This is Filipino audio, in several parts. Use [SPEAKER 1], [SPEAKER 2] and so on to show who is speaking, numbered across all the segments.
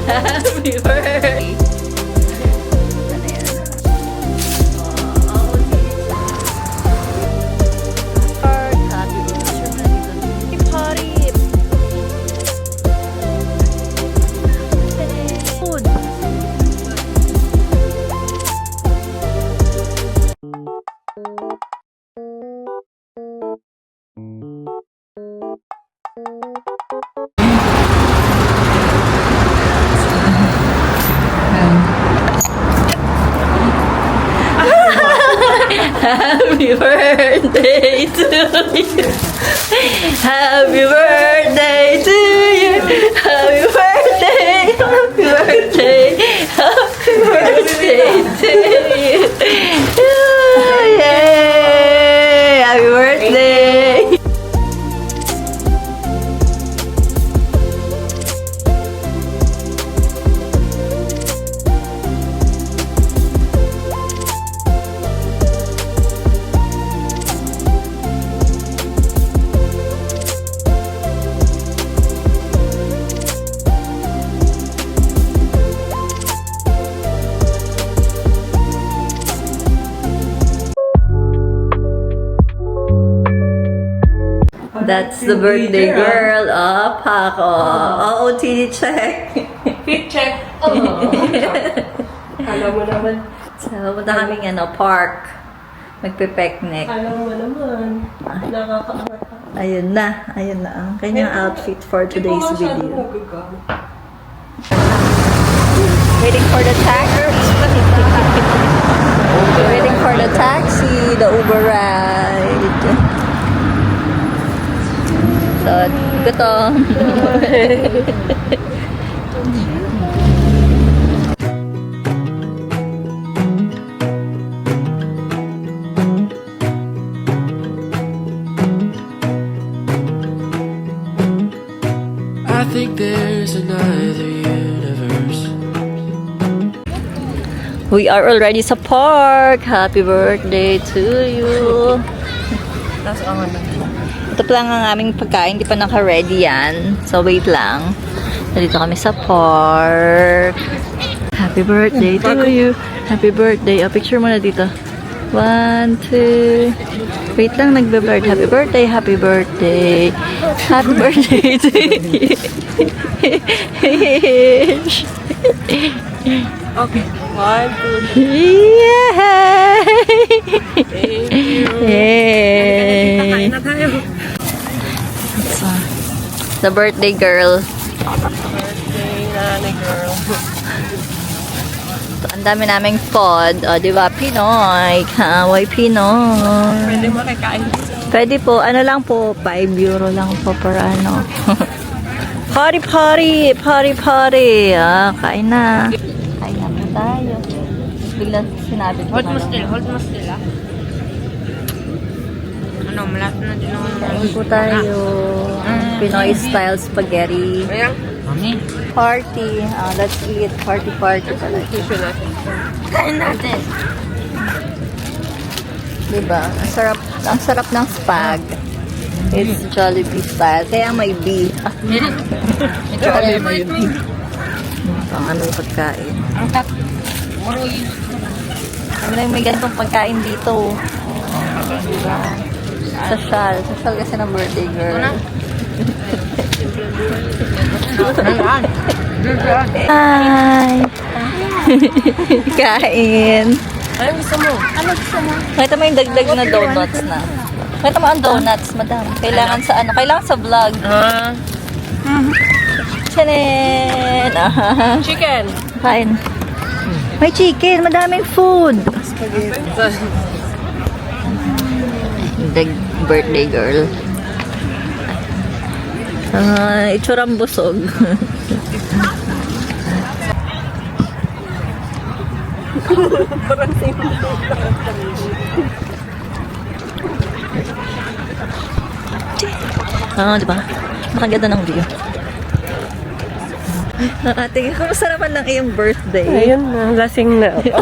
[SPEAKER 1] Happy birthday. Happy birthday to you. Happy birthday to you. Happy birthday. Happy birthday. Happy birthday to you. Yay! Happy birthday. That's the birthday girl. Oh, Paco. OOTD check.
[SPEAKER 2] Fit check. Alam mo naman.
[SPEAKER 1] So, punta kaming park. Magpe-picnic.
[SPEAKER 2] Alam mo naman. Nakakaangat ka.
[SPEAKER 1] Ayun na ang kanyang outfit for today's video. Waiting for the taxi. Waiting for the taxi, the Uber ride. So, gutom.
[SPEAKER 3] I think there's another universe.
[SPEAKER 1] We are already sa park. Happy birthday to you.
[SPEAKER 2] Tapos ang ano.
[SPEAKER 1] Ito pa lang ang aming pagkain. Hindi pa naka-ready yan. So, wait lang. Nandito kami sa park. Happy birthday to you. Happy birthday. O, picture mo na dito. 1, 2. Wait lang, nagbe-bird. Happy birthday, happy birthday. Happy birthday to you.
[SPEAKER 2] Okay. 1, 2, 3.
[SPEAKER 1] Yay!
[SPEAKER 2] Thank you.
[SPEAKER 1] Yay!
[SPEAKER 2] Kain na tayo.
[SPEAKER 1] The birthday girl.
[SPEAKER 2] Birthday, nanay girl.
[SPEAKER 1] So, ang dami naming food. O, di ba? Pinoy. Kaway Pinoy.
[SPEAKER 2] Pwede mo kakain dito.
[SPEAKER 1] Pwede po. Ano lang po? 5 euro lang po per ano. Party, party! Party, party! Ah, kain na. Kain na po tayo. Biglang sinabi ko.
[SPEAKER 2] Hold mo still ah. Ano, malat na din naman.
[SPEAKER 1] Kain po tayo. Pinoy style spaghetti.
[SPEAKER 2] Ayan. Mami.
[SPEAKER 1] Party. Let's eat. Party, party talaga.
[SPEAKER 2] Tissue natin.
[SPEAKER 1] Kain natin. Diba? Ang sarap ng spag. It's Jollibee style. Kaya may B. Jollibee. Ang anong pagkain.
[SPEAKER 2] Ang tap. Moroy.
[SPEAKER 1] Ano lang may ganitong pagkain dito. Social. Social kasi ng birthday girl. Hi! Kain.
[SPEAKER 2] Ano gusto mo? Ano gusto mo?
[SPEAKER 1] Nakita mo yung dagdag na donuts na. Nakita mo ang donuts, madam. Kailangan sa ano? Kailangan sa vlog. Chanen!
[SPEAKER 2] Chicken.
[SPEAKER 1] Kain. May chicken, madaming food. The birthday girl. Itsurang busog. Diba? Nakaganda ng view. Tingin ko, kumusta naman ng iyong birthday?
[SPEAKER 4] Ayun na, lasing na ako.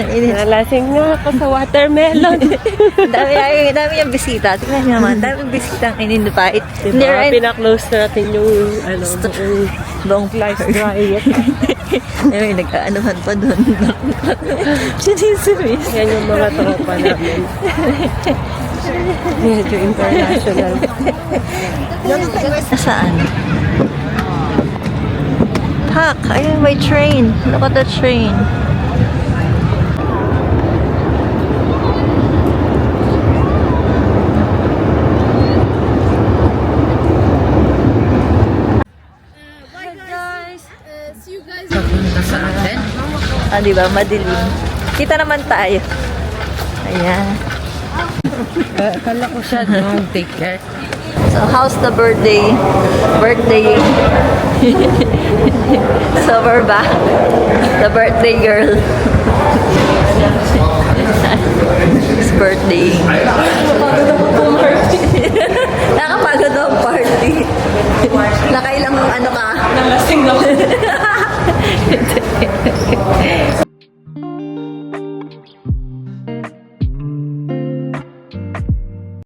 [SPEAKER 4] Nalasing na ako sa watermelon.
[SPEAKER 1] Dami yung bisita. Tingnan niyo naman, dami yung bisita ang ininvite. Hindi
[SPEAKER 4] Diba?
[SPEAKER 1] rin,
[SPEAKER 4] Pinaklose natin yung
[SPEAKER 1] buong
[SPEAKER 4] life diet.
[SPEAKER 1] Ay, nagkaanuhan pa doon. Sinisimis.
[SPEAKER 4] Yan yung mga tropa namin. Medyo international.
[SPEAKER 1] Saan? Pak! Ayun, may train. Look at the train.
[SPEAKER 2] Papunta sa atin.
[SPEAKER 1] Ah, di ba? Madilim. Kita naman tayo. Ayan.
[SPEAKER 2] Akala ko siya nung take care.
[SPEAKER 1] So, how's the birthday? Birthday. So, we're back. The birthday girl. It's birthday. Nakapagod ang party. Nakailang ano ka?
[SPEAKER 4] Nalasing na ako.